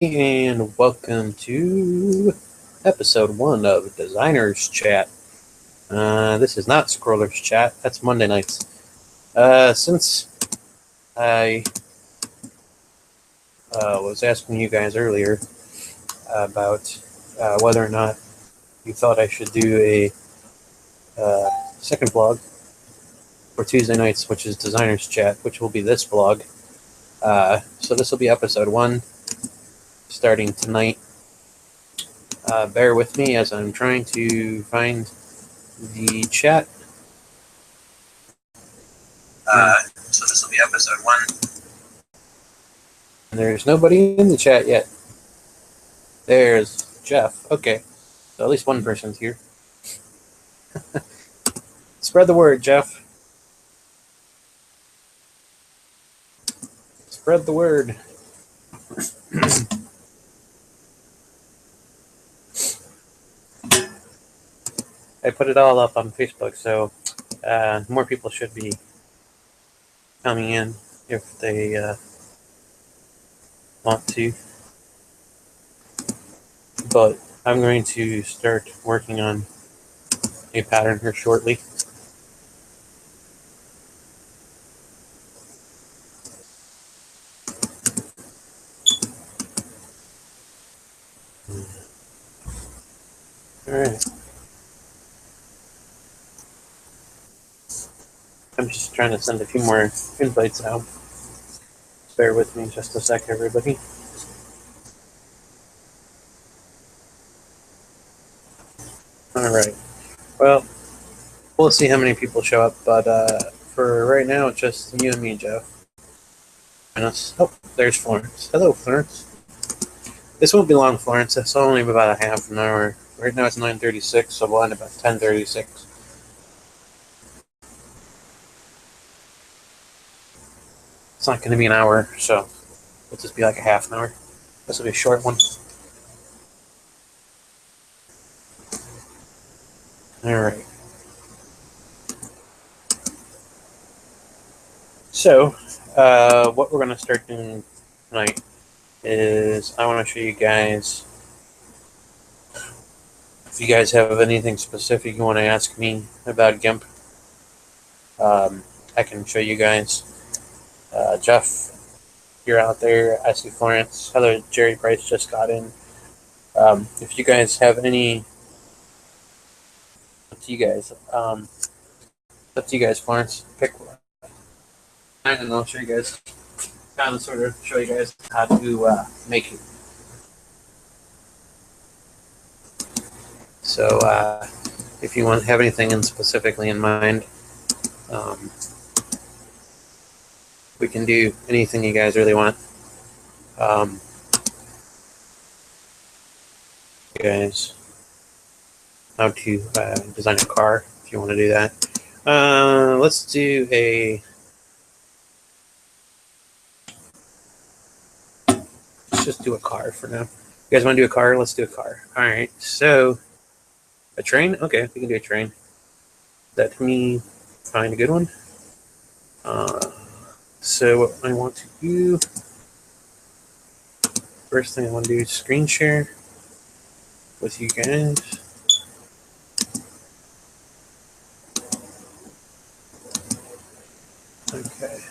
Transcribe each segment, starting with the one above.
and welcome to episode 1 of Designers Chat. This is not Scrollers Chat, that's Monday nights. Since I was asking you guys earlier about whether or not you thought I should do a second vlog for Tuesday nights, which is Designers Chat, which will be this vlog. So this will be episode 1, starting tonight. Bear with me as I'm trying to find the chat. So this will be episode 1. There's nobody in the chat yet. There's Jeff. Okay, so at least one person's here. Spread the word, Jeff. Spread the word. I put it all up on Facebook, so more people should be coming in if they want to. But I'm going to start working on a pattern here shortly. Alright. I'm just trying to send a few more invites out. Bear with me just a sec, everybody. Alright. Well, we'll see how many people show up, but for right now, it's just you and me, Jeff. Oh, there's Florence. Hello, Florence. This won't be long, Florence. It's only about a half an hour. Right now it's 9:36, so we'll end about 10:36. It's not going to be an hour, so it'll just be like a half an hour. This will be a short one. Alright. So, what we're going to start doing tonight is I want to show you guys, if you guys have anything specific you want to ask me about GImp, I can show you guys. Jeff, you're out there. I see Florence. Hello, Jerry Price just got in. If you guys have any, up to you guys. Up to you guys, Florence. Pick one. And I'll show you guys, kind of sort of show you guys how to make it. So if you want to have anything specifically in mind, we can do anything you guys really want. You guys, how to design a car, if you want to do that. Let's do a... Let's just do a car for now. You guys want to do a car? Let's do a car. Alright, so... A train? Okay, we can do a train. Let me find a good one. So what I want to do... First thing I want to do is screen share with you guys. Okay.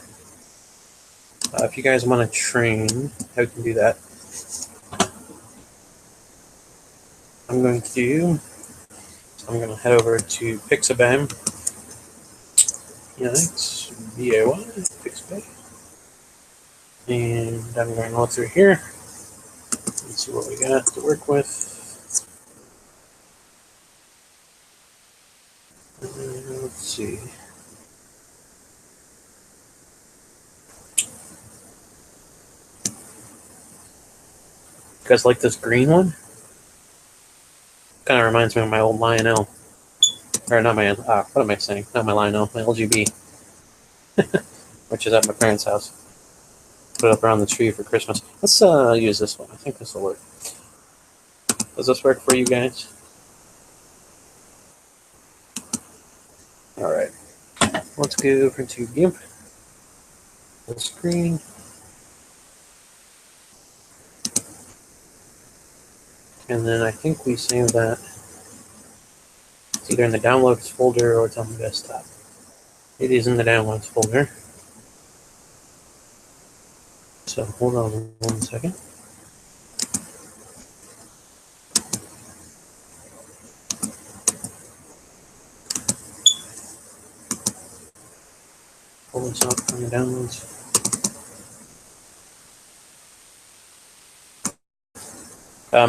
If you guys want to train, how we can do that. I'm going to head over to Pixabay. Yeah, it's BAY, Pixabay. And I'm going to go through here and see what we got to work with. Let's see. You guys like this green one? Kind of reminds me of my old Lionel. Or not my, what am I saying? Not my Lionel, my LGB. Which is at my parents' house. Put it up around the tree for Christmas. Let's use this one. I think this will work. Does this work for you guys? Alright. Let's go over to GImp. The screen. And then I think we save that. It's either in the downloads folder or it's on the desktop. It is in the downloads folder. So hold on 1 second. Pull this up from the downloads.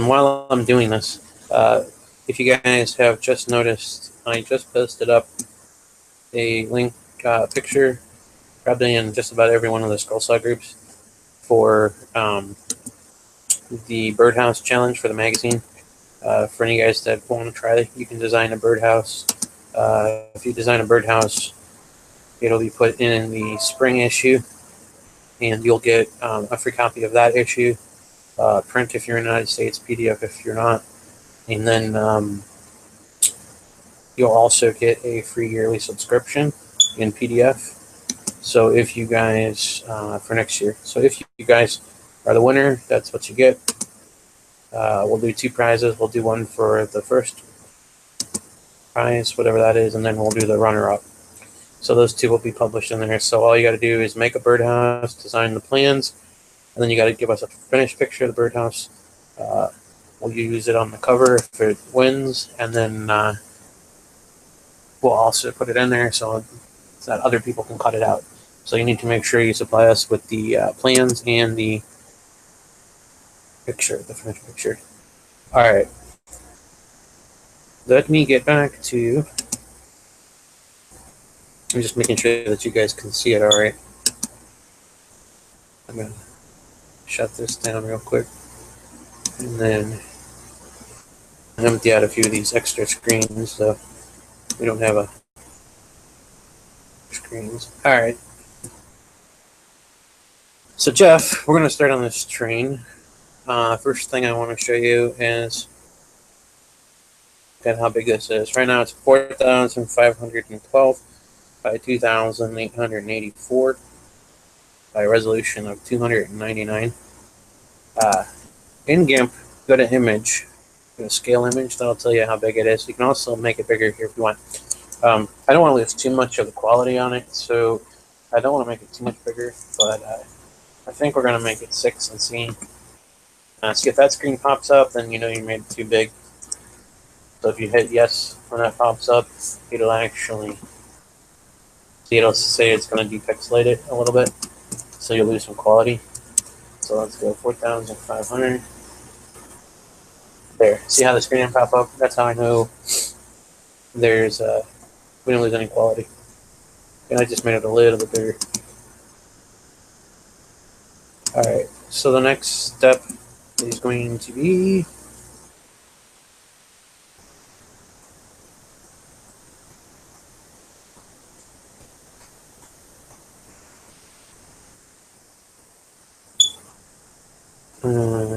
While I'm doing this, if you guys have just noticed, I just posted up a link picture, probably in just about every one of the Scroll Saw groups, for the birdhouse challenge for the magazine. For any guys that want to try it, you can design a birdhouse. If you design a birdhouse, it'll be put in the spring issue, and you'll get a free copy of that issue, print if you're in the United States, PDF if you're not, and then you'll also get a free yearly subscription in PDF. So if you guys, for next year, so if you guys are the winner, that's what you get. We'll do 2 prizes. We'll do one for the first prize, whatever that is, and then we'll do the runner-up. So those 2 will be published in there. So all you got to do is make a birdhouse, design the plans, and then you got to give us a finished picture of the birdhouse. We'll use it on the cover if it wins, and then we'll also put it in there so that other people can cut it out. So you need to make sure you supply us with the plans and the picture, the finished picture. All right. Let me get back to. I'm just making sure that you guys can see it all right. I'm going to shut this down real quick. And then empty out a few of these extra screens so we don't have a screens. All right. So Jeff, we're going to start on this train. First thing I want to show you is how big this is. Right now it's 4,512 by 2,884 by a resolution of 299. In GImp, go to image, go to scale image, that'll tell you how big it is. You can also make it bigger here if you want. I don't want to lose too much of the quality on it, so I don't want to make it too much bigger, but I think we're going to make it 6 and see. See if that screen pops up, then you know you made it too big. So if you hit yes when that pops up, it'll actually see, it'll say it's going to depixelate it a little bit, so you'll lose some quality. So let's go 4,500. There. See how the screen didn't pop up? That's how I know there's we didn't lose any quality. And I just made it a little bit bigger. All right. So the next step is going to be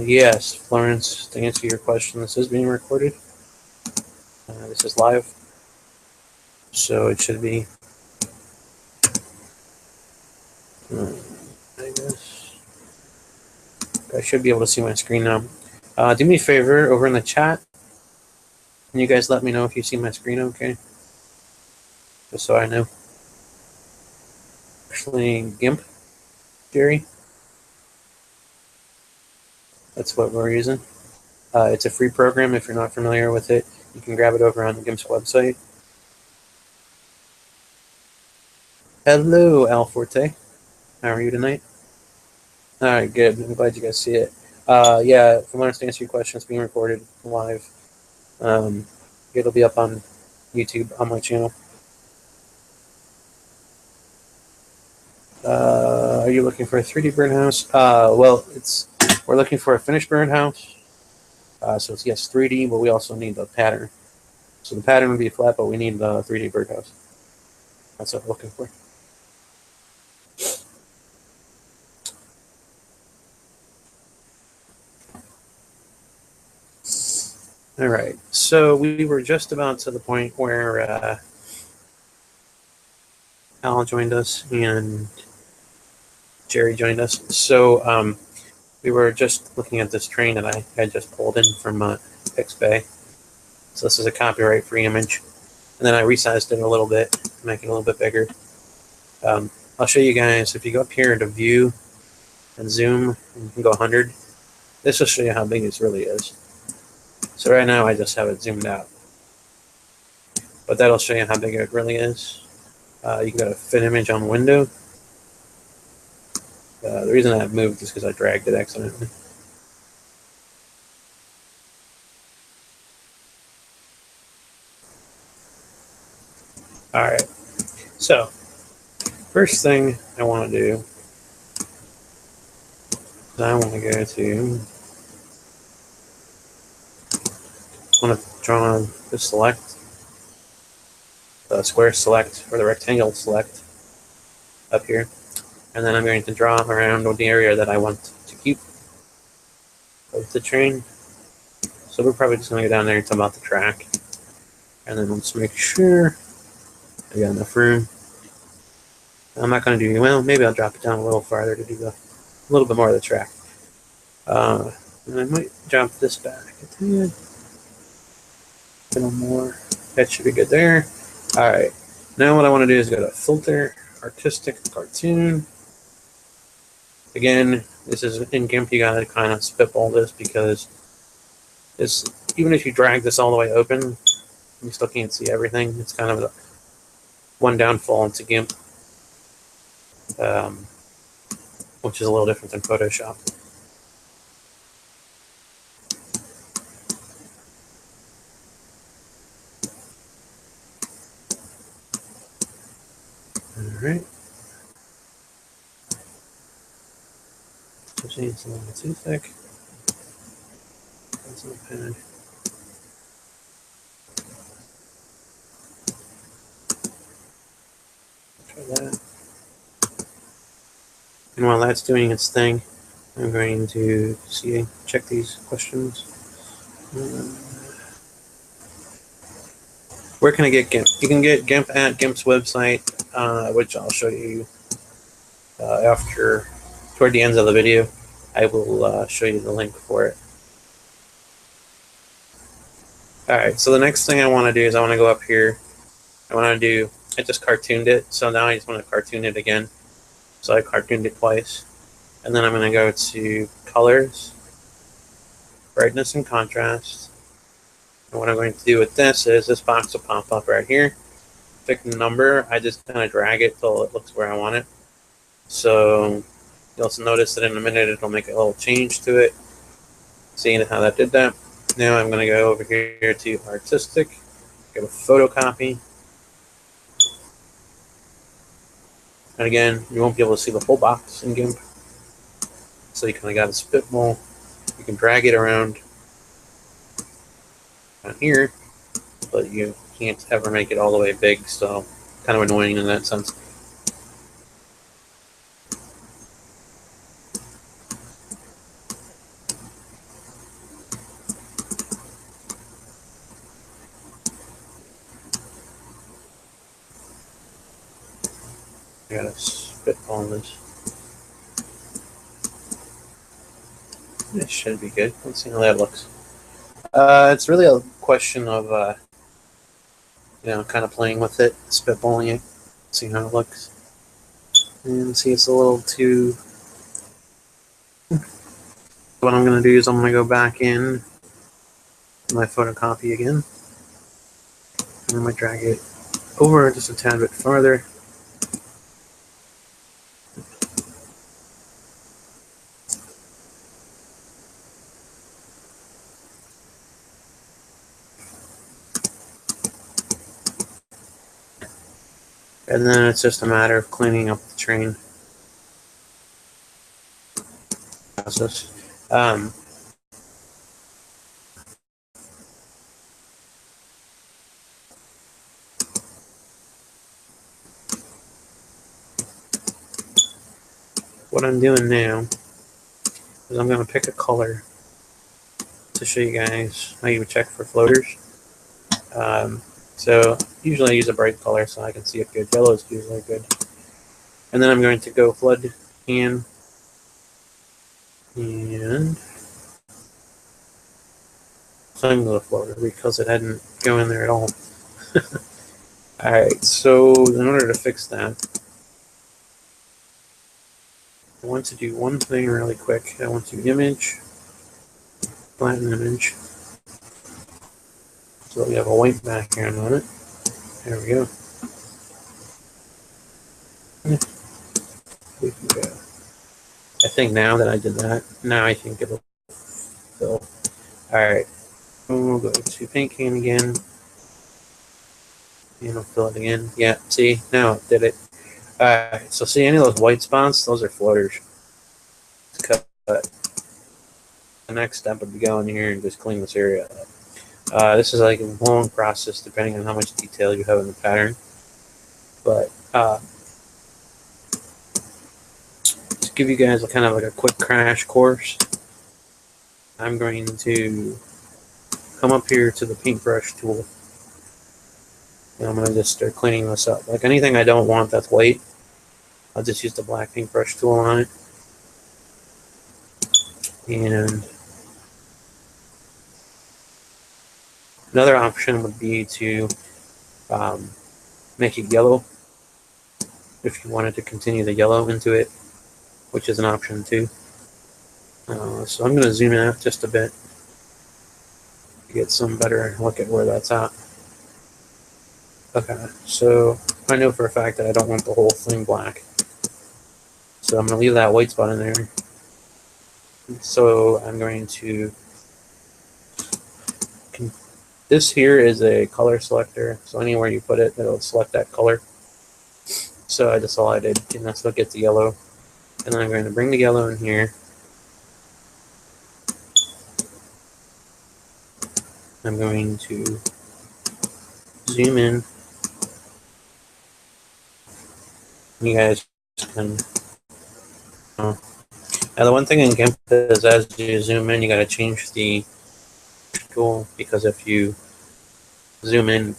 yes, Florence, to answer your question, this is being recorded. This is live, so it should be. I guess I should be able to see my screen now. Do me a favor over in the chat. Can you guys let me know if you see my screen okay? Just so I know. Actually, GImp, Jerry. That's what we're using. It's a free program. If you're not familiar with it, you can grab it over on the GIMP's website. Hello, Al Forte. How are you tonight? All right, good. I'm glad you guys see it. Yeah, if you want us to answer your questions, being recorded live. It'll be up on YouTube on my channel. Are you looking for a 3D birdhouse? Well, we're looking for a finished birdhouse. So it's yes, 3D, but we also need the pattern. So the pattern would be flat, but we need the 3D birdhouse. That's what we're looking for. All right, so we were just about to the point where Al joined us and Jerry joined us. So we were just looking at this train that I had just pulled in from Pix Bay. So this is a copyright-free image. And then I resized it a little bit to make it a little bit bigger. I'll show you guys, if you go up here to view and zoom, and you can go 100. This will show you how big this really is. So right now I just have it zoomed out. But that'll show you how big it really is. You can go to fit image on window. The reason I moved is because I dragged it accidentally. Alright, so first thing I want to do is I want to go to, I want to draw the select, the square select, or the rectangle select up here. And then I'm going to draw around the area that I want to keep of the train. So we're probably just going to go down there and talk about the track. And then let's make sure I got enough room. I'm not going to do, well, maybe I'll drop it down a little farther to do a little bit more of the track. And I might drop this back a tad. A little more. That should be good there. Alright, now what I want to do is go to Filter, Artistic Cartoon. Again, this is in GImp, you gotta kind of spitball this because this, even if you drag this all the way open, you still can't see everything. It's kind of one downfall to GImp, which is a little different than Photoshop. Alright. Especially it's a little too thick. That's not bad. Try that. And while that's doing its thing, I'm going to check these questions. Where can I get GImp? You can get GImp at GImp's website, which I'll show you toward the ends of the video. I will show you the link for it. Alright, so the next thing I want to do is I want to go up here. I just cartooned it, so now I just want to cartoon it again. So I cartooned it twice. And then I'm going to go to Colors, Brightness and Contrast. And what I'm going to do with this is this box will pop up right here. Pick the number, I just kind of drag it till it looks where I want it. So you'll also notice that in a minute it'll make a little change to it. Seeing how that did that. Now I'm going to go over here to Artistic, go to Photocopy. And again, you won't be able to see the whole box in GImp. So you kind of got a spitball. You can drag it around here, but you can't ever make it all the way big, so kind of annoying in that sense. I gotta spitball this. It should be good. Let's see how that looks. It's really a question of, kind of playing with it, spitballing it, see how it looks. And see, it's a little too... What I'm going to do is I'm going to go back in my photocopy again. And I'm going to drag it over just a tad bit farther. And then it's just a matter of cleaning up the train process. What I'm doing now is I'm going to pick a color to show you guys how you would check for floaters. So usually I use a bright color so I can see it good. Yellow is usually good. And then I'm going to go flood pan and flame the floater because it hadn't go in there at all. Alright, so in order to fix that, I want to do one thing really quick. I want to image, flatten image, so we have a white background on it. There we go. We can go. I think now that I did that, now I think it'll fill. Alright, we'll go to paint can again, and I'll fill it again. Yeah, see, now it did it. Alright, so see any of those white spots? Those are floaters. Cut. The next step would be go in here and just clean this area up. This is like a long process depending on how much detail you have in the pattern. But to give you guys kind of like a quick crash course, I'm going to come up here to the paintbrush tool. And I'm going to just start cleaning this up. Like anything I don't want that's white, I'll just use the black paintbrush tool on it. And another option would be to make it yellow if you wanted to continue the yellow into it, which is an option too. So I'm going to zoom out just a bit to get some better look at where that's at. Okay, so I know for a fact that I don't want the whole thing black. So I'm going to leave that white spot in there. So I'm going to... This here is a color selector, so anywhere you put it, it'll select that color. So I decided, and that's what gets the yellow. And then I'm going to bring the yellow in here. I'm going to zoom in. You guys can... Now the one thing in GImp is as you zoom in, you got to change the tool, because if you zoom in,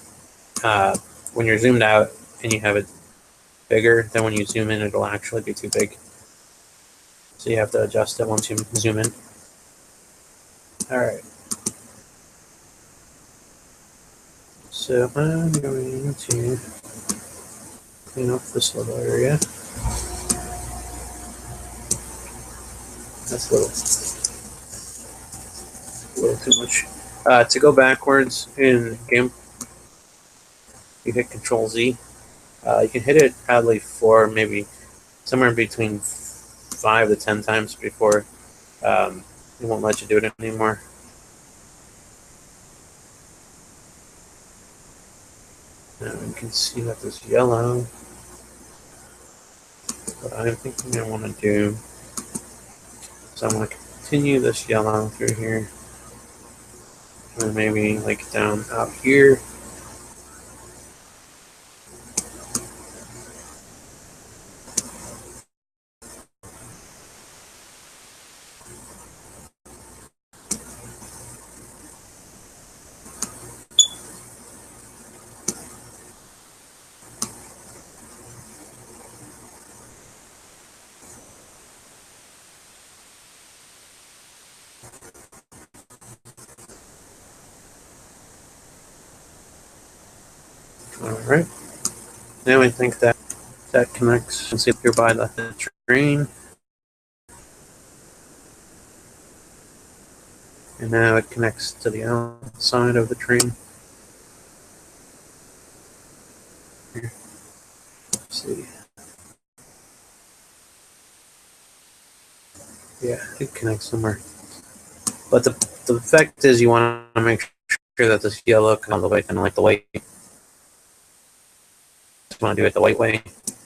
when you're zoomed out and you have it bigger, then when you zoom in, it'll actually be too big. So you have to adjust it once you zoom in. Alright. So I'm going to clean up this little area. That's a little too much. To go backwards in GImp, you hit Control Z. You can hit it probably for maybe somewhere between 5 to 10 times before it won't let you do it anymore. Now you can see that there's yellow. What I'm thinking I want to do is I want to continue this yellow through here. And then maybe like down out here. Alright, now I think that connects. You can see here by the train. And now it connects to the outside of the train. Here. Let's see. Yeah, it connects somewhere. But the fact is you want to make sure that this yellow comes all the way, kind of like the white. Just want to do it the white way.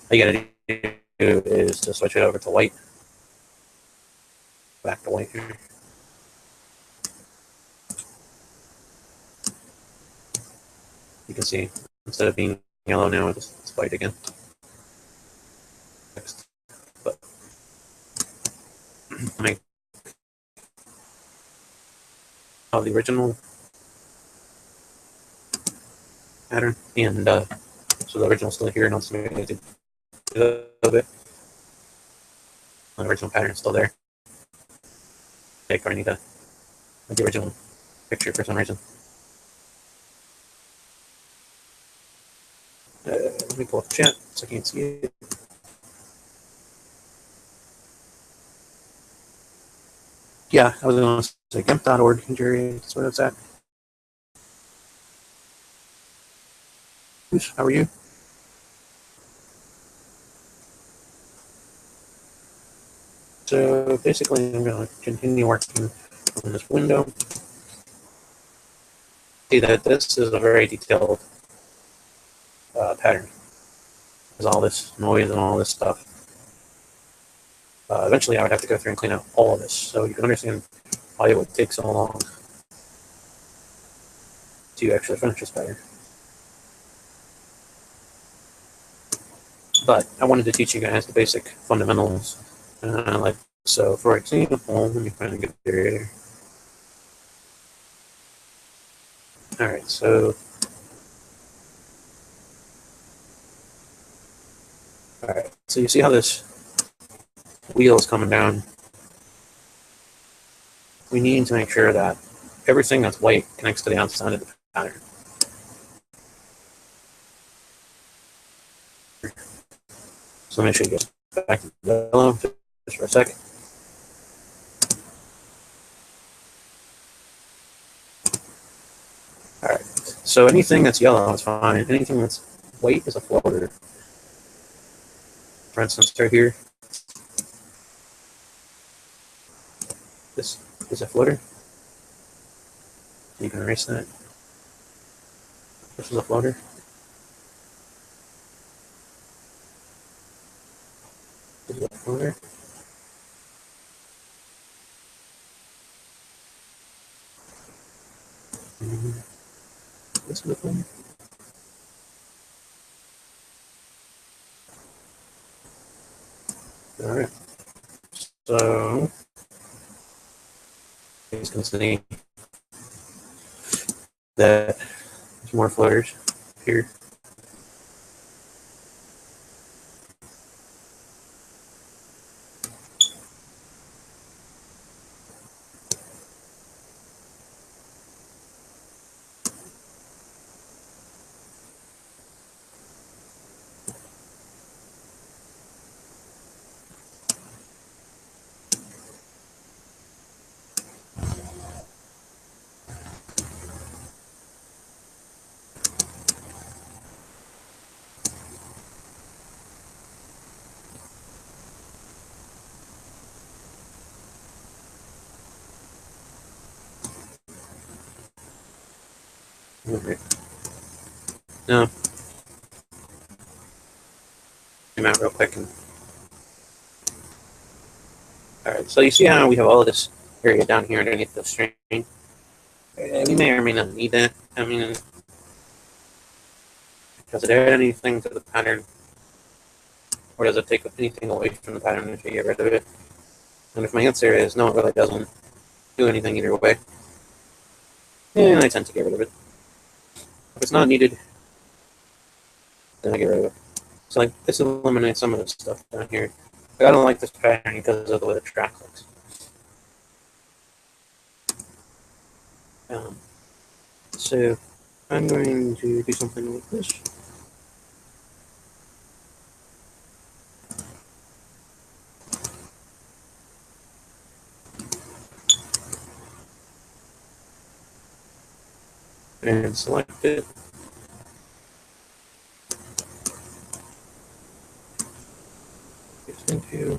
All you gotta do is to switch it over to white. Back to white here. You can see instead of being yellow now, it's white again. But make the original pattern, and so the original's still here, and also maybe do a little bit. The original pattern is still there. take, or I need to the original picture for some reason. Let me pull up the chat so I can see it. Yeah, I was going to say GImp.org, Jerry. That's what it's at. How are you? So basically, I'm going to continue working on this window. See that this is a very detailed pattern. There's all this noise and all this stuff. Eventually, I would have to go through and clean out all of this, so you can understand why it would take so long to actually finish this pattern. But I wanted to teach you guys the basic fundamentals. Like so, for example, let me find a good area. All right, so you see how this wheel is coming down. We need to make sure that everything that's white connects to the outside of the pattern. So let me show you guys back to the yellow just for a sec. All right, so anything that's yellow is fine. Anything that's white is a floater. For instance, right here, this is a floater. You can erase that. This is a floater. This is a floater. This is a floater. All right. So you guys can see that there's more floaters here. Okay. Now, zoom out real quick. All right, so you see how we have all of this area down here underneath the string? We may or may not need that. I mean, does it add anything to the pattern? Or does it take anything away from the pattern if you get rid of it? And if my answer is no, it really doesn't do anything either way, then I tend to get rid of it. If it's not needed, then I get rid of it. So like this eliminates some of the stuff down here. But I don't like this pattern because of the way the track looks. So I'm going to do something like this. And select it. Paste into.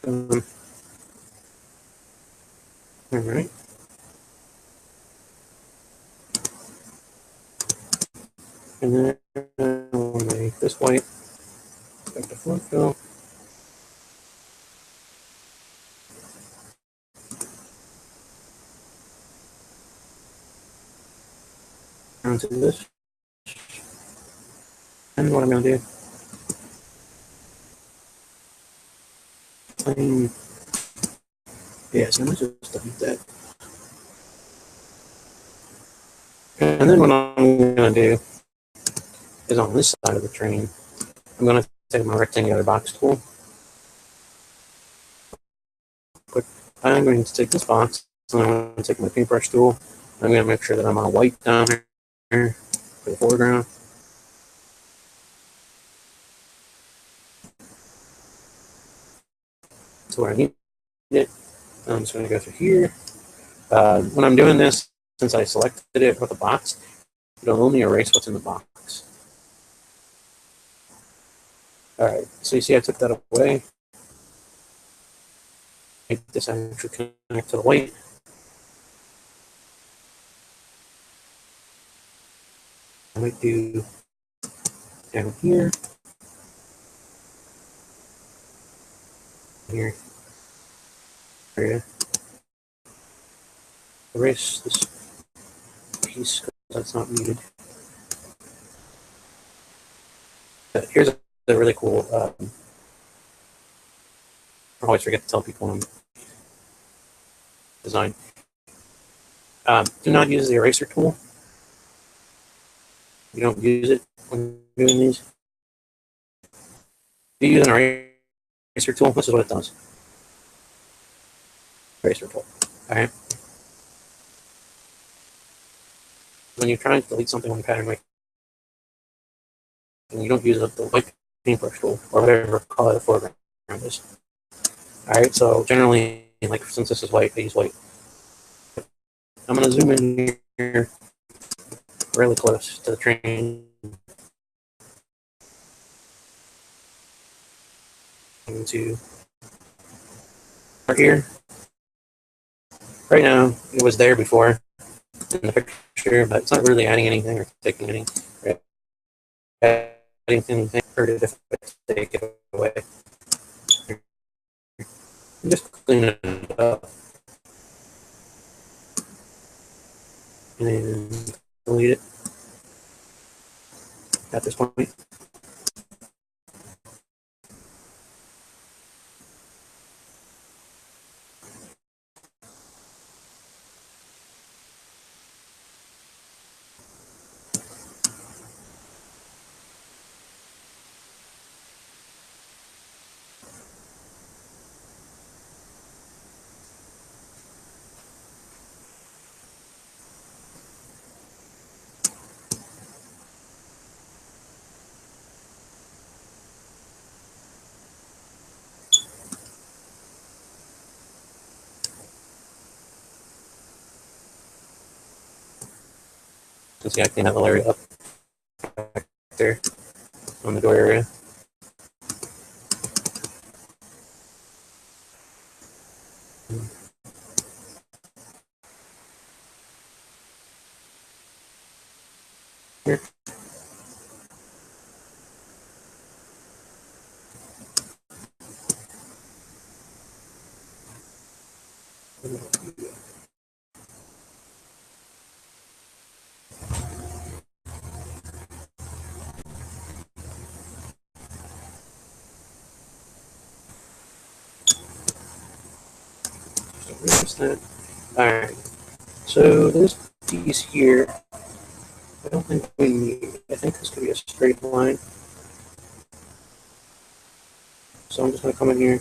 All right. And then we'll make this white. Back to float fill. Onto this. And what I'm going to do, yeah, so I'm going to just delete that. And then what I'm going to do is on this side of the train, I'm going to take my rectangular box tool. But I'm going to take this box, and I'm going to take my paintbrush tool. I'm going to make sure that I'm on white down here for the foreground. So where I need it, I'm just going to go through here. When I'm doing this, since I selected it with a box, it'll only erase what's in the box. Alright, so you see I took that away. Make this actually connect to the white. I might do down here. Here. Area. Erase this piece because that's not needed. Here's a really cool. I always forget to tell people when I'm design. Do not use the eraser tool. You don't use it when doing these. If you use an eraser tool, this is what it does. Eraser tool. Alright. When you're trying to delete something on the pattern, like, and you don't use the white paintbrush tool or whatever color the foreground is. Alright, so generally, like since this is white, I use white. I'm going to zoom in here really close to the train. Into right here. Right now, it was there before in the picture, but it's not really adding anything or taking anything. Adding anything, or if I take it away. Just clean it up. And then delete it at this point. See, I clean that little area up back there on the door area. Here. Alright, so this piece here, I don't think we need. I think this could be a straight line. So I'm just going to come in here.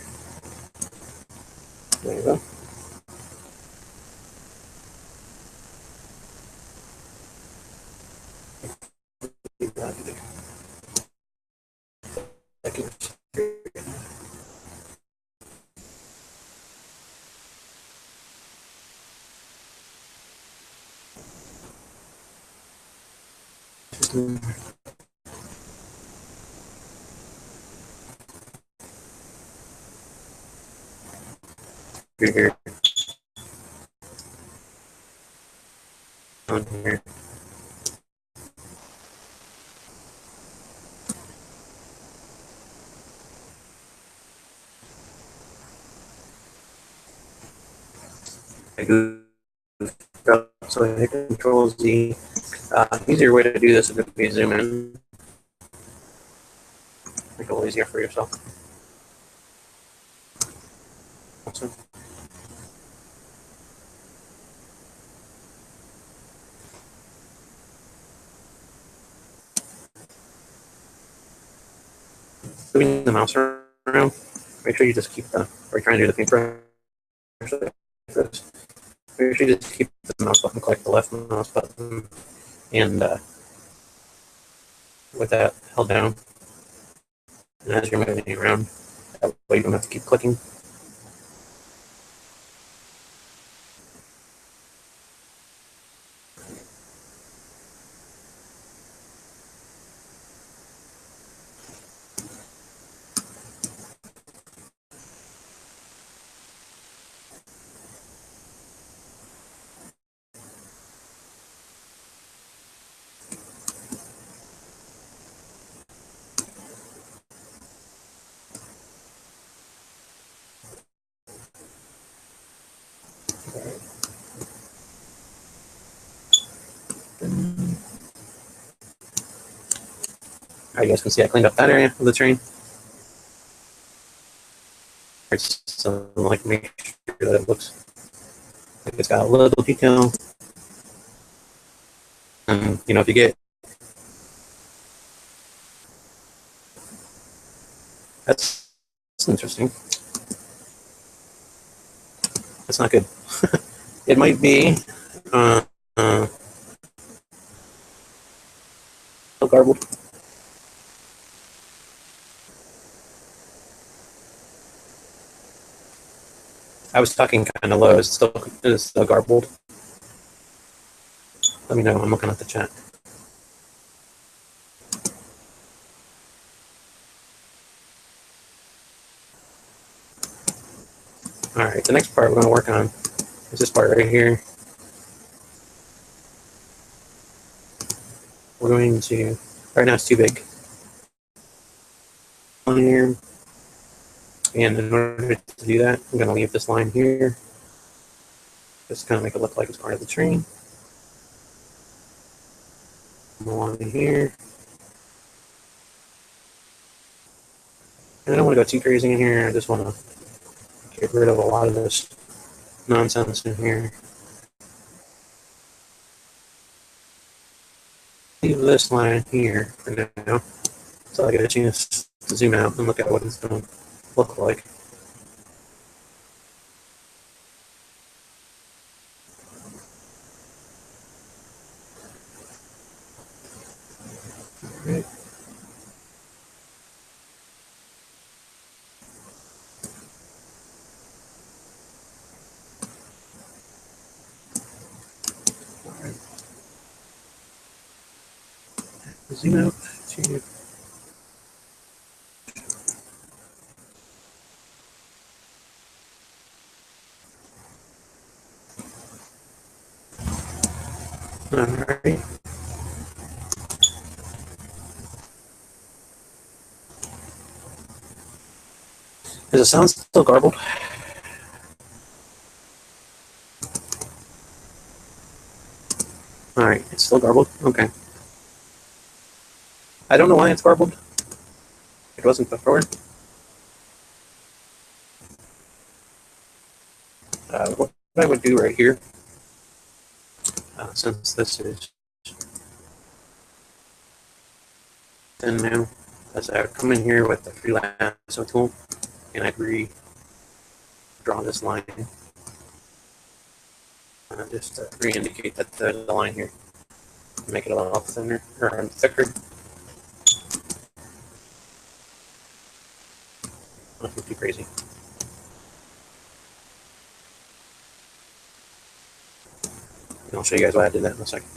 There you go. Here. On here. I go so I hit Control Z. Easier way to do this would be zoom in. Make it a little easier for yourself. Awesome. moving the mouse around, make sure you just keep the, or you're trying to do the paintbrush like this, make sure you just keep the mouse button clicked, the left mouse button, and with that held down. And as you're moving around, that way you don't have to keep clicking. Alright, you guys can see I cleaned up that area of the train. So like make sure that it looks like it's got a little detail. And you know, if you get that's interesting. That's not good. It might be garbled. I was talking kind of low. It's still garbled. Let me know. I'm looking at the chat. All right. The next part we're going to work on is this part right here. We're going to, right now it's too big. On here. And in order to do that, I'm going to leave this line here. Just kind of make it look like it's part of the train. Along here. And I don't want to go too crazy in here. I just want to get rid of a lot of this nonsense in here. Leave this line here for now, so I get a chance to zoom out and look at what it's going to look like. All right. Zoom out to all right. Does it sound still garbled? All right, it's still garbled. Okay. I don't know why it's garbled. It wasn't before. What I would do right here, since this is done now, is I would come in here with the free lasso tool, and I'd draw this line. Just to re-indicate that there's a line here. Make it a little thinner or thicker. Nothing too crazy. And I'll show you guys why I did that in a second.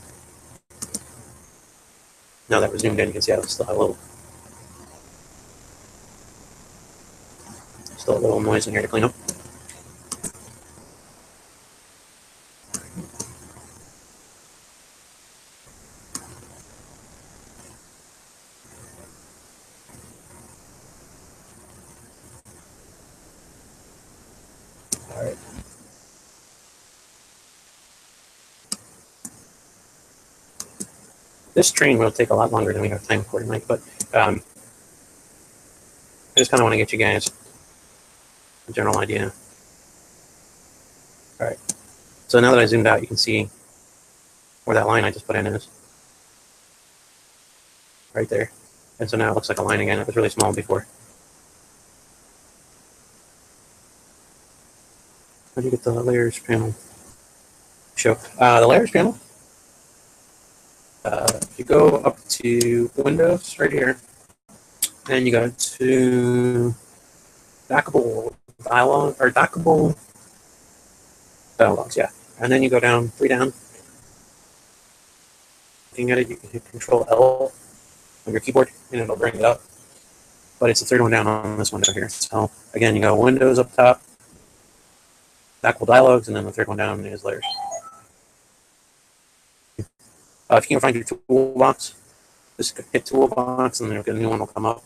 Now that we're zoomed in, you can see I still have still a little noise in here to clean up. All right. This train will take a lot longer than we have time for tonight, but I just kind of want to get you guys a general idea. All right. So now that I zoomed out, you can see where that line I just put in is. Right there. And so now it looks like a line again. It was really small before. How do you get the layers panel? Show the layers panel. If you go up to Windows right here, and you go to dockable dialog or dockable dialogues, yeah. And then you go down, 3 down. Looking at it, you can hit Control L on your keyboard, and it'll bring it up. But it's the 3rd one down on this window here. So again, you go Windows up top, dockable dialogues, and then the 3rd one down is layers. If you can't find your toolbox, just hit Toolbox, and then a new one will come up.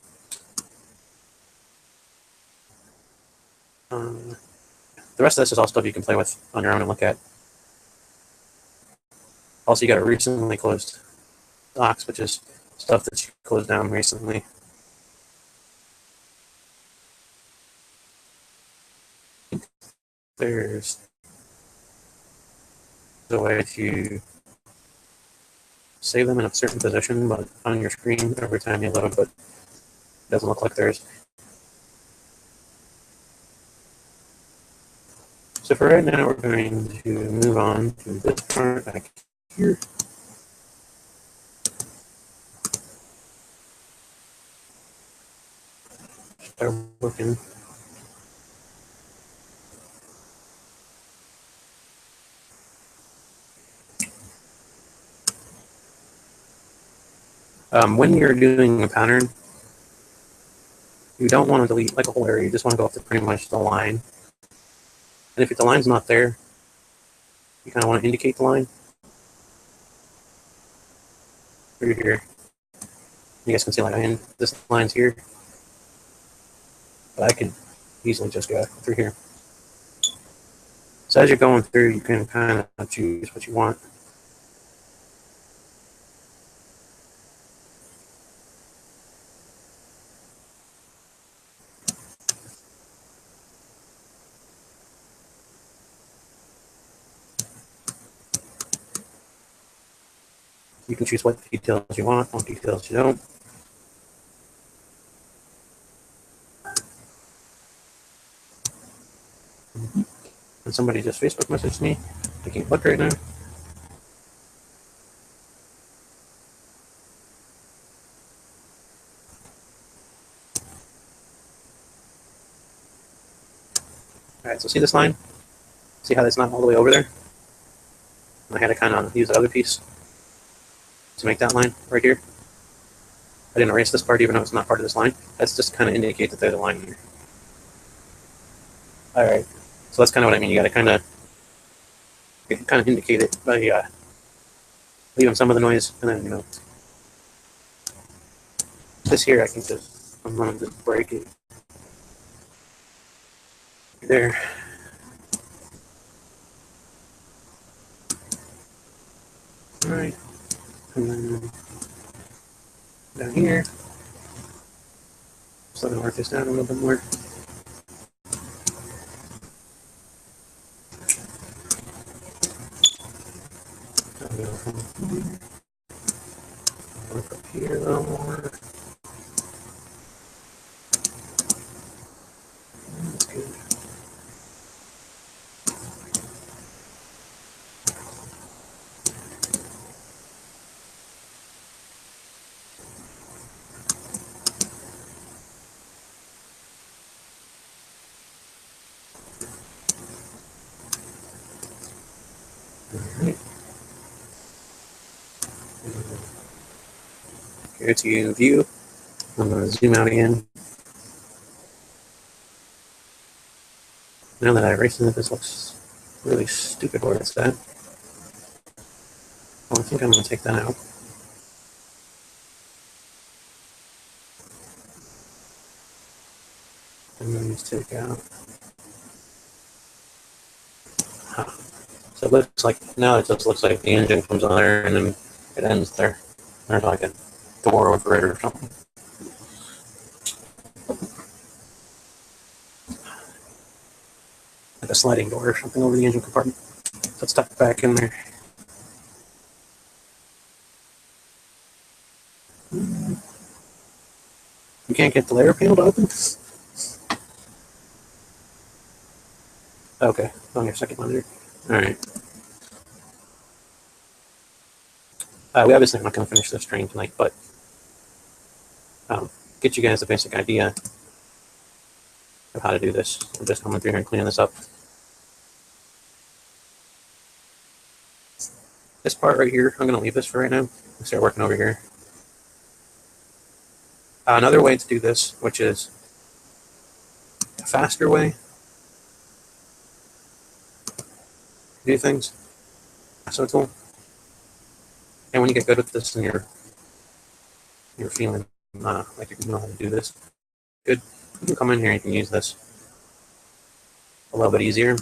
The rest of this is all stuff you can play with on your own and look at. Also, you got a recently closed docs, which is stuff that you closed down recently. There's a way to save them in a certain position, but on your screen every time you load, but it doesn't look like there's. So for right now, we're going to move on to this part back here. Start working. When you're doing a pattern, you don't want to delete like a whole area. You just want to go up to pretty much the line. And if the line's not there, you kind of want to indicate the line. Through here. You guys can see like this line's here. But I can easily just go through here. So as you're going through, you can kind of choose what you want. You can choose what details you want, what details you don't. And somebody just Facebook messaged me. I can't look right now. Alright, so see this line? See how that's not all the way over there? I had to kind of use the other piece to make that line right here. I didn't erase this part even though it's not part of this line. That's just kind of indicate that there's a line here. Alright, so that's kind of what I mean. You got to kind of indicate it by leaving some of the noise, and then, you know, this here I can just, I'm going to just break it. There. Alright, and then down here, just let me work this down a little bit more. Work up here a little more. That's good. Alright. Go to view. I'm going to zoom out again. Now that I erased it, this looks really stupid where it's at. Well, I think I'm going to take that out. And then just take out. Huh. So it looks like, now it just looks like the engine comes on there and then it ends there. There's like a door over it or something. Like a sliding door or something over the engine compartment. So it's tucked back in there. You can't get the layer panel to open? Okay, on your second monitor. All right. We obviously are not going to finish this train tonight, but get you guys a basic idea of how to do this. I'm just coming through here and cleaning this up. This part right here, I'm going to leave this for right now and start working over here. Another way to do this, which is a faster way to do things, lasso tool. And when you get good with this and you're feeling like you know how to do this good, you can come in here and you can use this a little bit easier.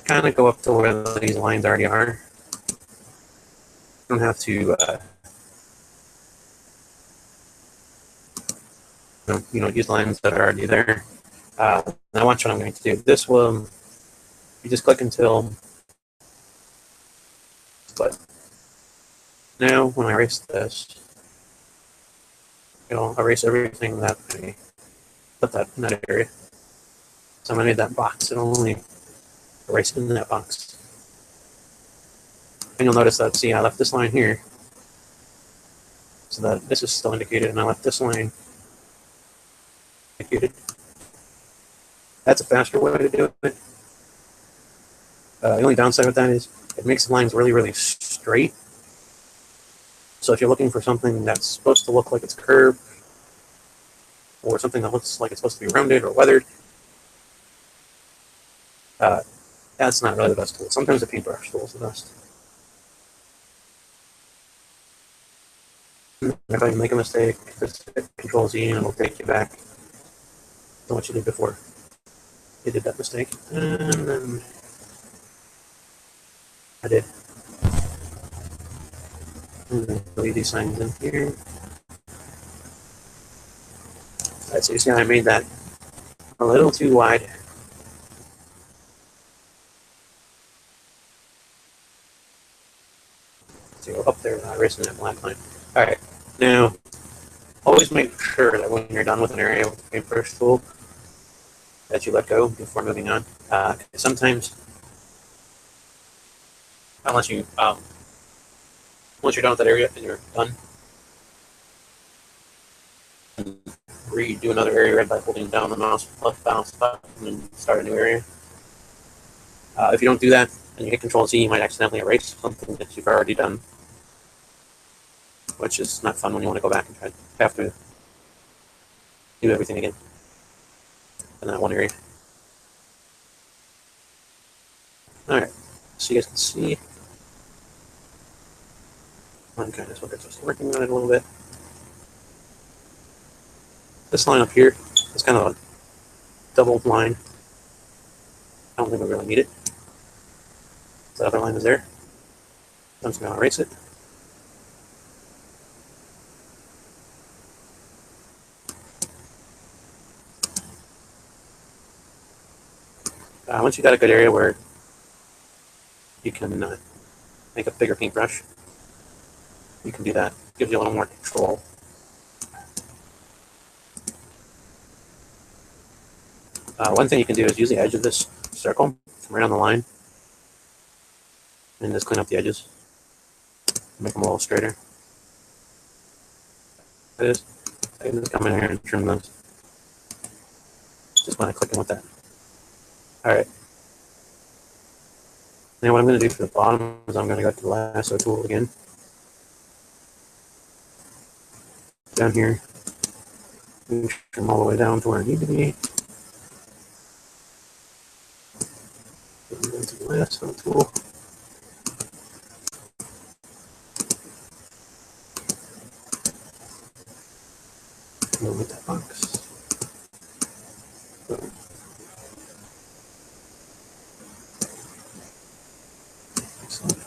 Kind of go up to where these lines already are. You don't have to, use lines that are already there. Now watch what I'm going to do. This will, you just click until, but now when I erase this, it'll erase everything that I put that in that area. So when I made that box, it'll only erase in that box. And you'll notice that, see, I left this line here, so that this is still indicated, and I left this line indicated. That's a faster way to do it. The only downside with that is it makes the lines really, really straight. So if you're looking for something that's supposed to look like it's curved, or something that looks like it's supposed to be rounded or weathered, that's not really the best tool. Sometimes the paintbrush tool is the best. If I make a mistake, just hit Control Z and it'll take you back to what you did before you did that mistake. And then I did. And then leave these signs in here. Alright, so you see how I made that a little too wide. So go up there and erasing that black line. Alright, now always make sure that when you're done with an area with the paintbrush tool that you let go before moving on. Sometimes, once you're done with that area and you're done, redo another area right by holding down the mouse left balance button and start a new area. If you don't do that and you hit Control Z, you might accidentally erase something that you've already done, which is not fun when you want to go back and have to do everything again in that one area. Alright, so you guys can see I'm kind of just working on it a little bit. This line up here is kind of a double line. I don't think we really need it. The other line is there. I'm just going to erase it. Once you got a good area where you can make a bigger paintbrush, you can do that. Gives you a little more control. One thing you can do is use the edge of this circle, come right on the line, and just clean up the edges. Make them a little straighter. I can just come in here and trim those. Just when I click in with that. Alright. Now what I'm going to do for the bottom is I'm going to go to the lasso tool again. Down here. Trim all the way down to where I need to be. Go to the lasso tool. Go with that box. Excellent.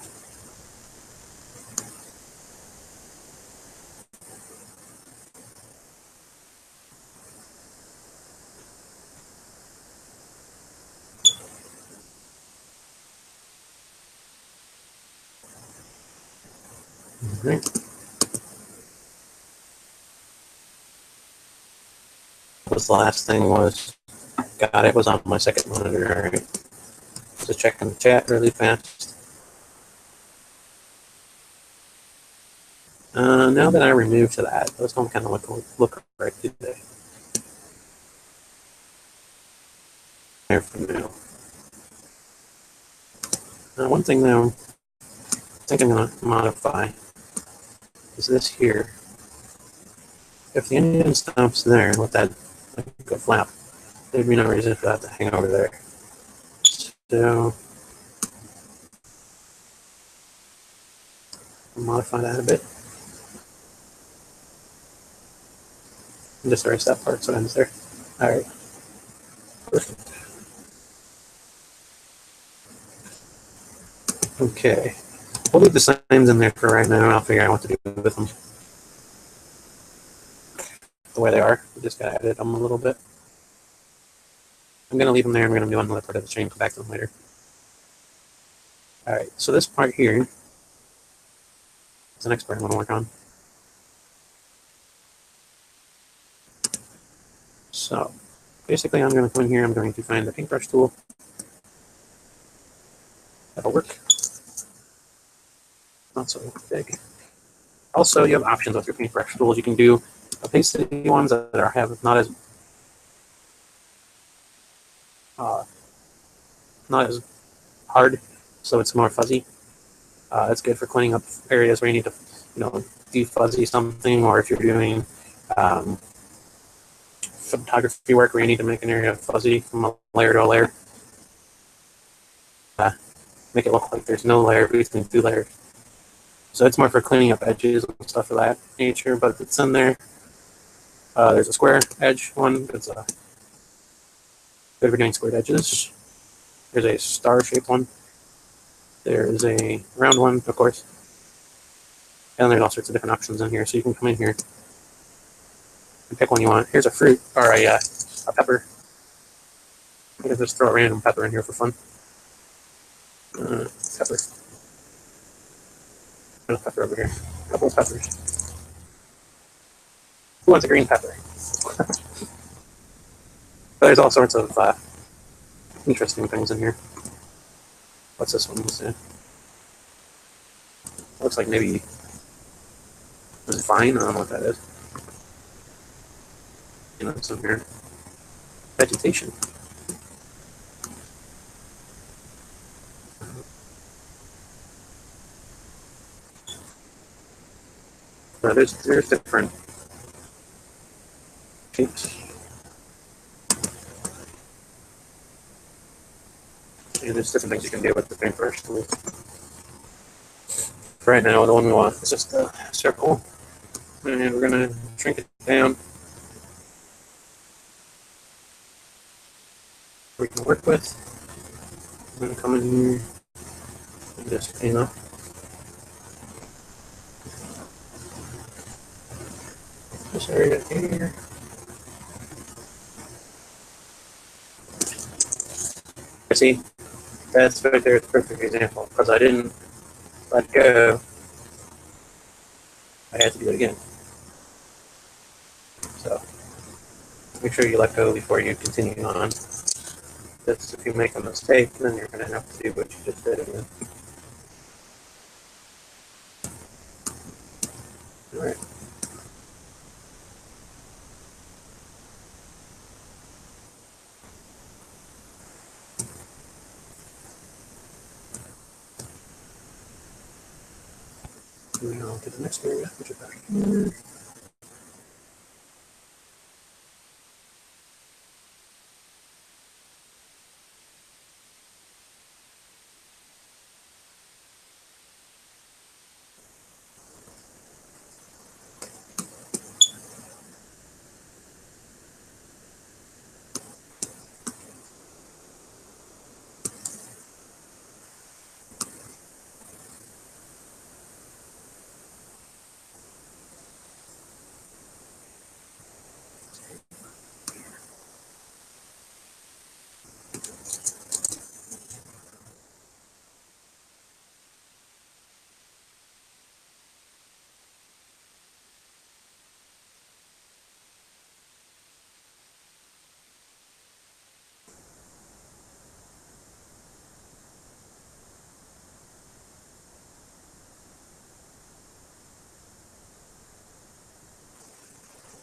Great. This last thing was Got it. Was on my second monitor. All right. Just checking the chat really fast. Now that I removed that, those don't kind of look right today. There for now. One thing though, I think I'm going to modify is this here. If the engine stops there and let that go flap, there'd be no reason for that to hang over there. So I'll modify that a bit. And just erase that part so it ends there. Alright. Perfect. Okay. We'll leave the signs in there for right now and I'll figure out what to do with them. The way they are. We just gotta edit them a little bit. I'm gonna leave them there. I'm gonna do another part of the chain, come back to them later. Alright, so this part here is the next part I want to work on. So basically I'm going to come in here, I'm going to find the paintbrush tool. That'll work. Not so big. Also, you have options with your paintbrush tools. You can do opacity ones that have not as hard, so it's more fuzzy. It's good for cleaning up areas where you need to, defuzzy something, or if you're doing photography work where you need to make an area fuzzy from a layer to a layer. Make it look like there's no layer between two layers. So it's more for cleaning up edges and stuff of that nature, but it's in there. There's a square edge one. It's good for doing squared edges. There's a star-shaped one. There's a round one, of course. And there's all sorts of different options in here. So you can come in here and pick one you want. Here's a fruit, or a pepper. You can just throw a random pepper in here for fun. Pepper. There's a pepper over here. A couple of peppers. Who wants a green pepper? But there's all sorts of interesting things in here. What's this one? Let's see. Looks like maybe vine. I don't know what that is. It's in here. Vegetation. There's different shapes. And there's different things you can do with the paintbrush tool. For right now, the one we want is just a circle. And we're going to shrink it down. We can work with. I'm going to come in here and just paint up. This area here. See, that's right there, the perfect example. Because I didn't let go, I had to do it again. So, make sure you let go before you continue on. Just if you make a mistake, then you're going to have to do what you just did again. Alright. Moving on to the next area, which is back here.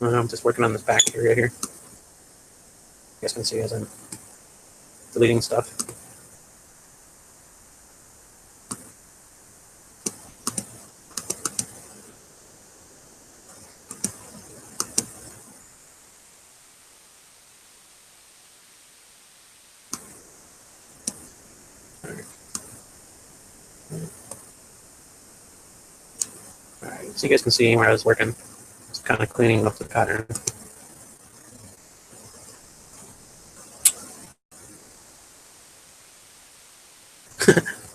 I'm just working on this back area here. You guys can see as I'm deleting stuff. Alright, so you guys can see where I was working. Just kind of cleaning up the pattern.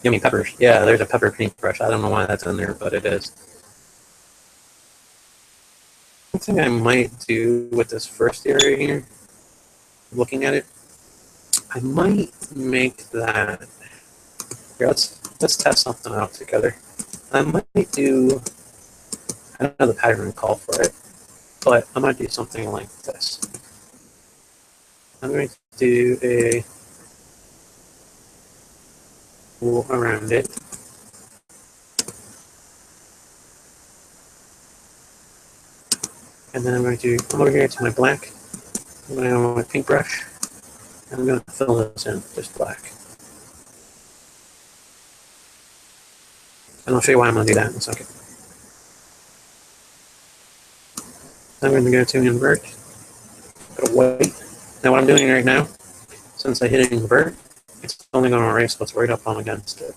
Yummy peppers. Yeah, there's a pepper paintbrush. I don't know why that's in there, but it is. One thing I might do with this first area here, looking at it, I might make that. Here, let's test something out together. I might do. I don't know the pattern call for it, but I might do something like this. I'm going to do a wool around it. And then I'm going to come over here to my black. I'm going to go with my paintbrush. And I'm going to fill this in just black. And I'll show you why I'm going to do that in a second. I'm going to go to invert. Go to white. Now what I'm doing right now, since I hit invert, it's only going to erase what's right up on against it.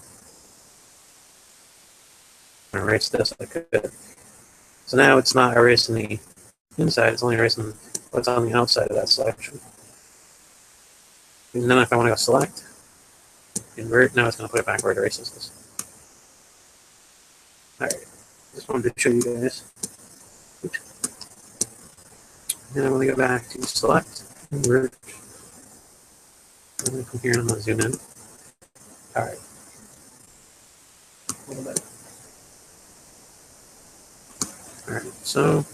I'm going to erase this like it. So now it's not erasing the inside, it's only erasing what's on the outside of that selection. And then if I want to go select, invert, now it's going to put it back where it erases this. Alright, just wanted to show you guys. Oops. Then I want to go back to select, invert. I'm going to come here and I'm going to zoom in. Alright. A little bit. Alright, so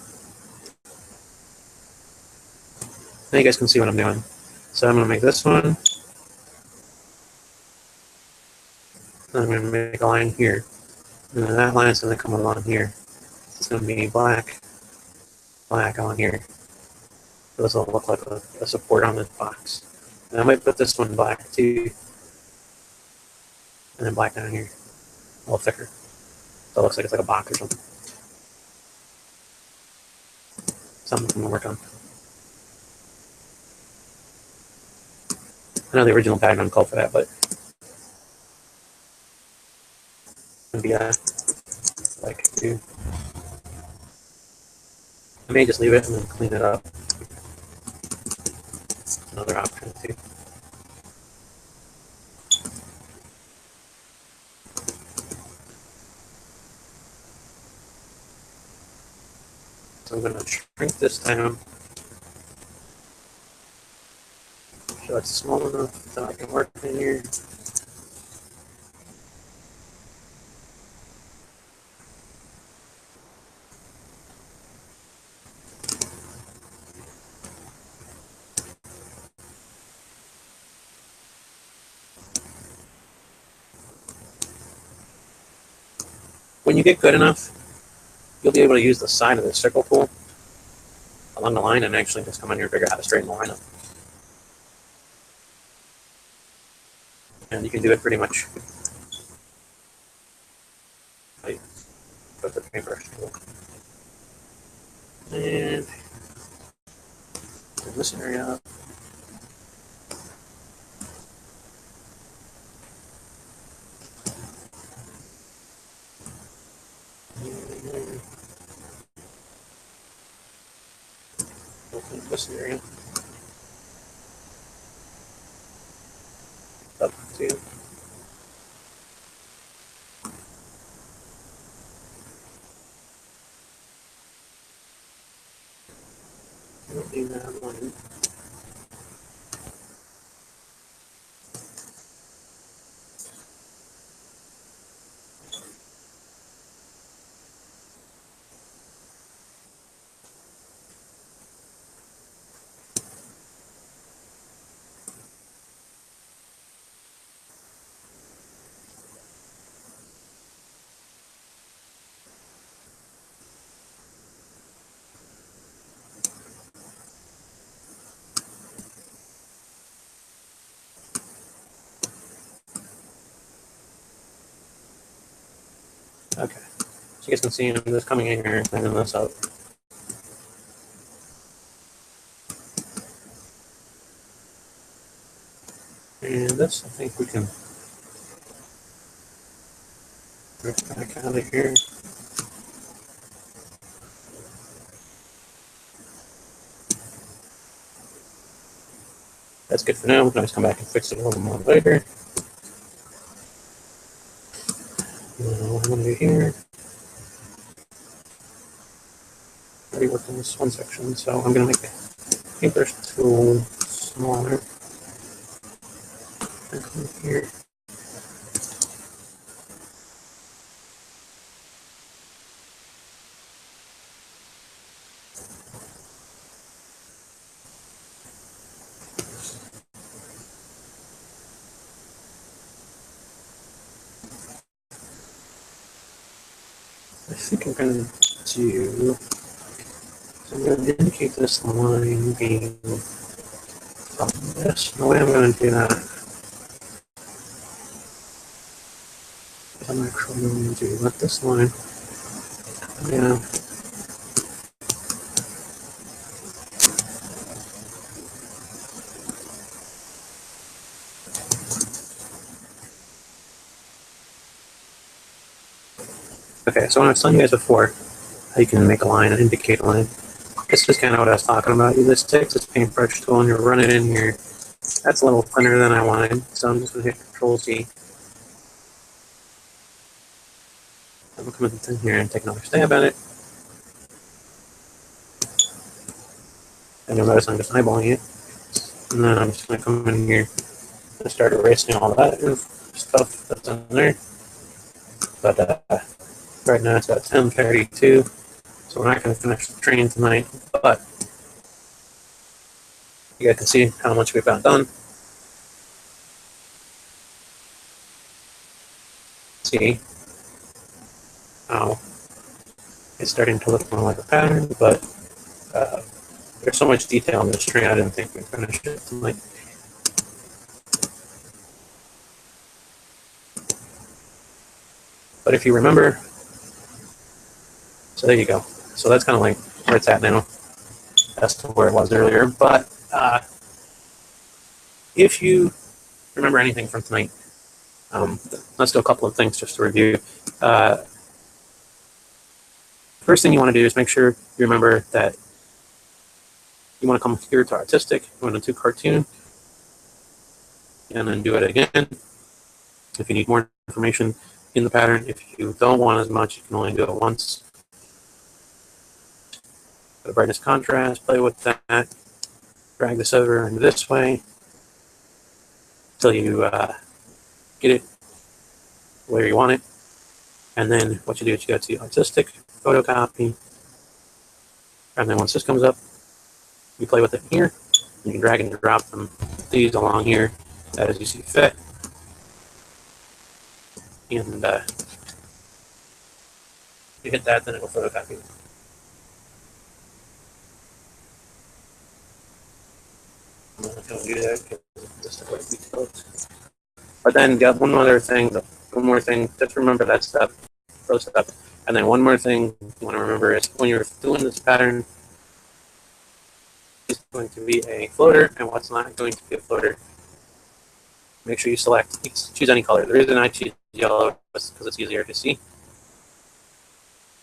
now you guys can see what I'm doing. So I'm going to make this one. Then I'm going to make a line here. And then that line is going to come along here. It's going to be black, black on here. So this will look like a support on this box. And I might put this one black too. And then black down here. A little thicker. So it looks like it's like a box or something. Something I'm going to work on. I know the original pattern doesn't call for that, but maybe like to. I may just leave it and then clean it up. Another option too. So I'm going to shrink this down so it's small enough that I can work in here. When you get good enough, you'll be able to use the side of the circle tool along the line and actually just come in here and figure out how to straighten the line up. And you can do it pretty much like with the paintbrush tool. And in this area up. This area. Up to. Do that one. Okay, so you guys can see I'm just coming in here and cleaning this up. And this, I think we can rip back out of here. That's good for now. We can always come back and fix it a little more later. What I'm going to do here, I already worked on this one section, so I'm going to make the paintbrush tool smaller. And come here. I think I'm going to do, so I'm going to indicate this line being from this. The way I'm going to do that, I'm actually going to let this line come down. Okay, so when I was telling you guys before how you can make a line and indicate a line, this is kind of what I was talking about. You just take this paintbrush tool and you run it in here. That's a little thinner than I wanted, so I'm just going to hit Control Z. I'm going to come in here and take another stab at it. And you'll notice I'm just eyeballing it. And then I'm just going to come in here and start erasing all that stuff that's in there. But right now it's at 10:32, so we're not going to finish the train tonight. But you guys can see how much we've got done. See how it's starting to look more like a pattern, but there's so much detail in this train, I didn't think we'd finish it tonight. But if you remember, so there you go. So that's kind of like where it's at now, as to where it was earlier. But if you remember anything from tonight, let's do a couple of things just to review. First thing you want to do is make sure you remember that you want to come here to artistic, you want to do cartoon, and then do it again. If you need more information in the pattern, if you don't want as much, you can only do it once. The brightness contrast, play with that, drag this over into this way until you get it where you want it. And then what you do is you go to artistic, photocopy, and then once this comes up, you play with it here. You can drag and drop them these along here as you see fit. And you hit that, then it will photocopy. I'm not going to do that because it's just like details. But then got one more thing, just remember that step, first step. And then one more thing you want to remember is when you're doing this pattern, it's going to be a floater and what's not going to be a floater. Make sure you choose any color. The reason I choose yellow is because it's easier to see.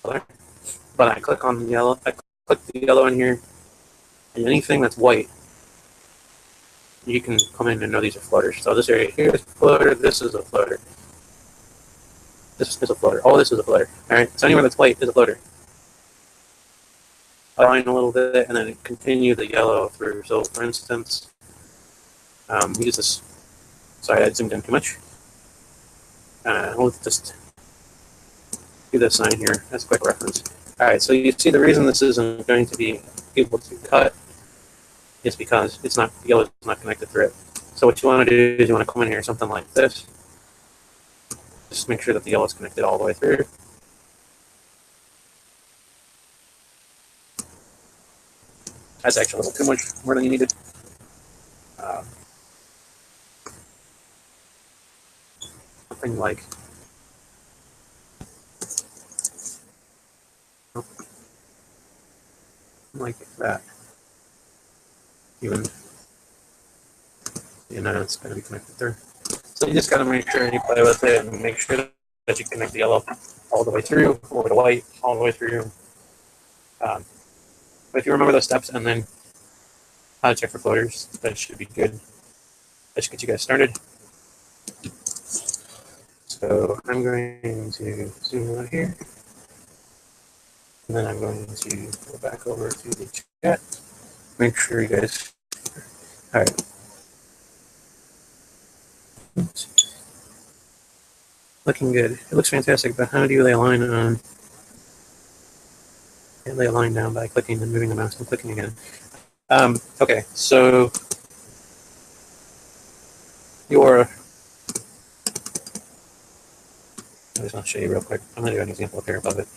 But I click on the yellow, I click the yellow in here, and anything that's white, you can come in and know these are floaters. So this area here is a floater, this is a floater. This is a floater. Oh, this is a floater. Alright, so anywhere that's white is a floater. Align a little bit and then continue the yellow through. So for instance, we use this. Sorry, I zoomed in too much. We'll just do this sign here as a quick reference. Alright, so you see the reason this isn't going to be able to cut is because it's not, the yellow is not connected through it. So what you want to do is you want to come in here something like this. Just make sure that the yellow is connected all the way through. That's actually a little too much more than you needed. Something like like that. Even, it's going to be connected there. So you just got to make sure you play with it and make sure that you connect the yellow all the way through, or the white all the way through. But if you remember those steps and then how to check for floaters, that should be good. That should get you guys started. So I'm going to zoom out here. And then I'm going to go back over to the chat. Make sure you guys. All right. Looking good. It looks fantastic, but how do you lay a line on? And lay a line down by clicking and moving the mouse and clicking again. Okay, so I just want to show you real quick. I'm going to do an example up here above it.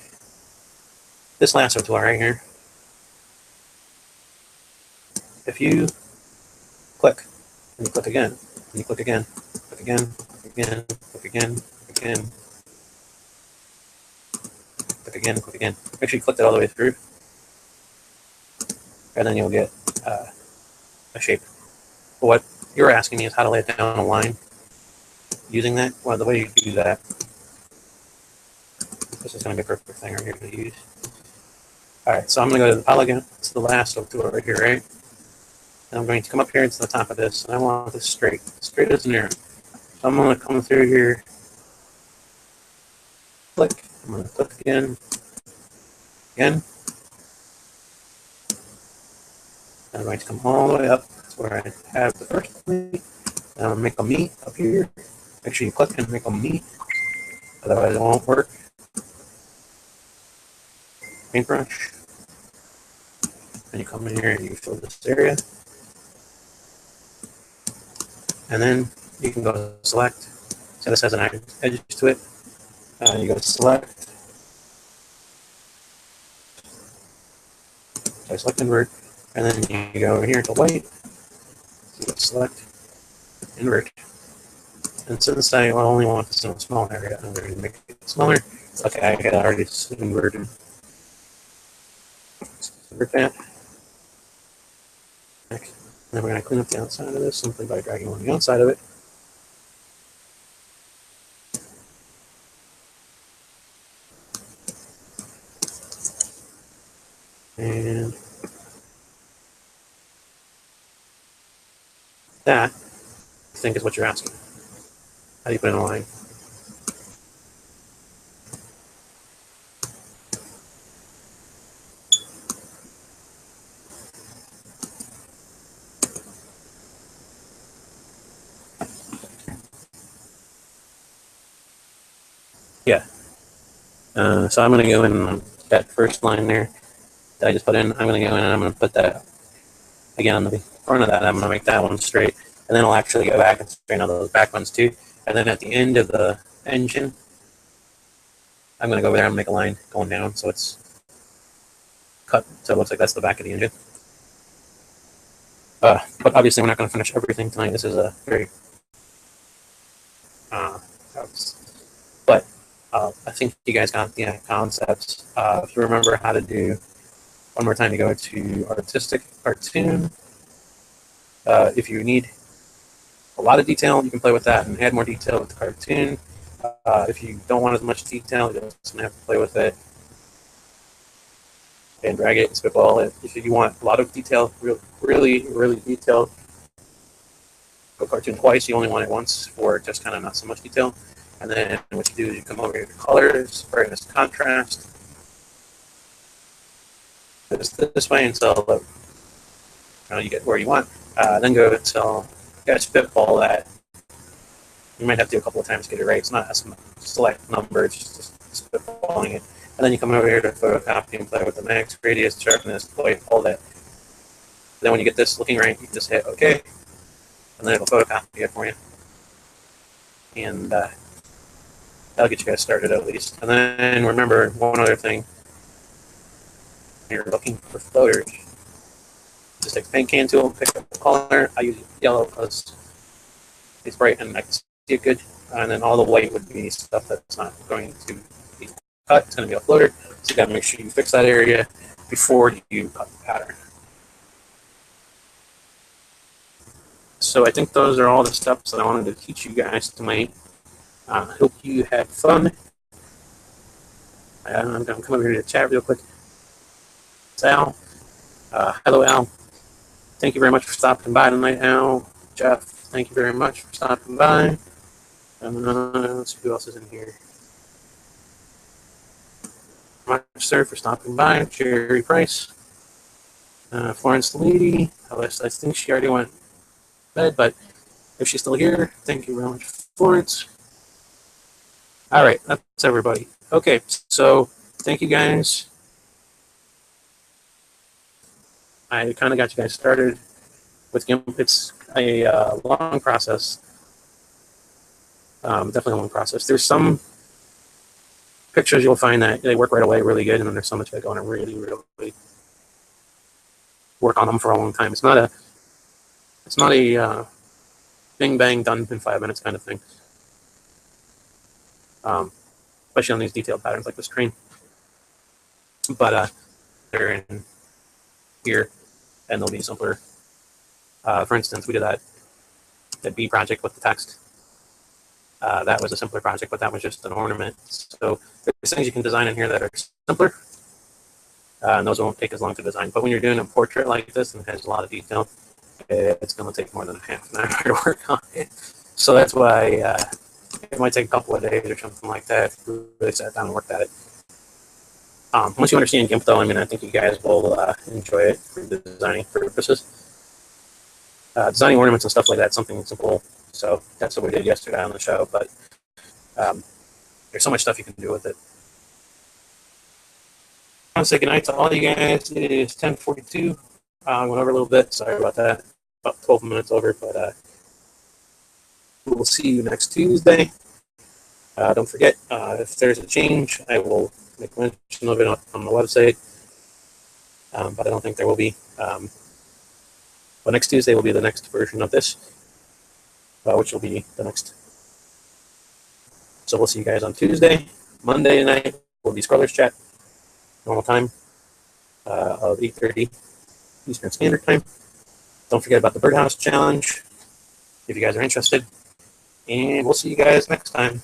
This lasso tool right here. If you click, and you click again, and you click again, click again, click again, click again, click again, click again, click again. Make sure you click that all the way through, and then you'll get a shape. But what you're asking me is how to lay it down a line using that. Well, the way you do that, this is going to be a perfect thing right here to use. All right, so I'm going to go to the polygon. It's the lasso tool right here, right? And I'm going to come up here to the top of this, and I want this straight as an arrow. So I'm going to come through here, click. I'm going to click again. And I'm going to come all the way up to where I have the first point. And I'm going to make a meet up here. Make sure you click and make a meet, otherwise it won't work. Paintbrush. And you come in here and you fill this area. And then you can go to select. So this has an edge to it. You go to select. So I select invert. And then you go over here to white. You go to select, invert. And since I only want this in a small area, I'm going to make it smaller. Okay, I got already inverted. Invert that. And then we're going to clean up the outside of this simply by dragging on the outside of it. And that, I think, is what you're asking. How do you put in a line? Yeah. So I'm going to go in on that first line there that I just put in. I'm going to go in and I'm going to put that again on the front of that. I'm going to make that one straight. And then I'll actually go back and straighten out those back ones too. And then at the end of the engine, I'm going to go over there and make a line going down so it's cut. So it looks like that's the back of the engine. But obviously we're not going to finish everything tonight. This is a very but I think you guys got the concepts. If you remember how to do, one more time, you go to artistic cartoon. If you need a lot of detail, you can play with that and add more detail with the cartoon. If you don't want as much detail, you're just going to have to play with it and drag it and spitball it. If you want a lot of detail, really detailed, go cartoon twice. You only want it once for just kind of not so much detail. And then what you do is you come over here to colors, brightness, contrast. This way until you get where you want. Then go until you guys spitball that. You might have to do a couple of times to get it right. It's not a select number, it's just spitballing it. And then you come over here to photocopy and play with the max, radius, sharpness, white, all that. Then when you get this looking right, you just hit OK. And then it'll photocopy it for you. And that'll get you guys started at least. And then remember one other thing. You're looking for floaters. Just take the paint can tool, pick up the color. I use yellow because it's bright and I can see it good. And then all the white would be stuff that's not going to be cut, it's going to be a floater. So you got to make sure you fix that area before you cut the pattern. So I think those are all the steps that I wanted to teach you guys tonight. Hope you had fun. I'm going to come over here to the chat real quick. It's Al. Hello, Al. Thank you very much for stopping by tonight, Al. Jeff, thank you very much for stopping by. Let's see who else is in here. Much, sir, for stopping by. Jerry Price. Florence Lady. I think she already went to bed, but if she's still here, thank you very much, Florence. All right, that's everybody. Okay, so thank you guys. I kind of got you guys started with GImp. It's a long process. Definitely a long process. There's some pictures you'll find that they work right away really good, and then there's some that you go on and really work on them for a long time. It's not a bing bang done in 5 minutes kind of thing. Especially on these detailed patterns like this train. But they're in here, and they'll be simpler. For instance, we did that B project with the text. That was a simpler project, but that was just an ornament. So there's things you can design in here that are simpler, and those won't take as long to design. But when you're doing a portrait like this and it has a lot of detail, it's going to take more than half an hour to work on it. So that's why it might take a couple of days or something like that if you really sat down and worked at it. Once you understand GImp, though, I think you guys will enjoy it for the designing purposes. Designing ornaments and stuff like that, something simple. So that's what we did yesterday on the show. But there's so much stuff you can do with it. I want to say goodnight to all you guys. It is 10:42. I went over a little bit. Sorry about that. About 12 minutes over, but we'll see you next Tuesday. Don't forget, if there's a change, I will make mention of it on the website. But I don't think there will be. But next Tuesday will be the next version of this, which will be the next. So we'll see you guys on Tuesday. Monday night will be Scrollers Chat, normal time of 8:30 Eastern Standard Time. Don't forget about the Birdhouse Challenge if you guys are interested. And we'll see you guys next time.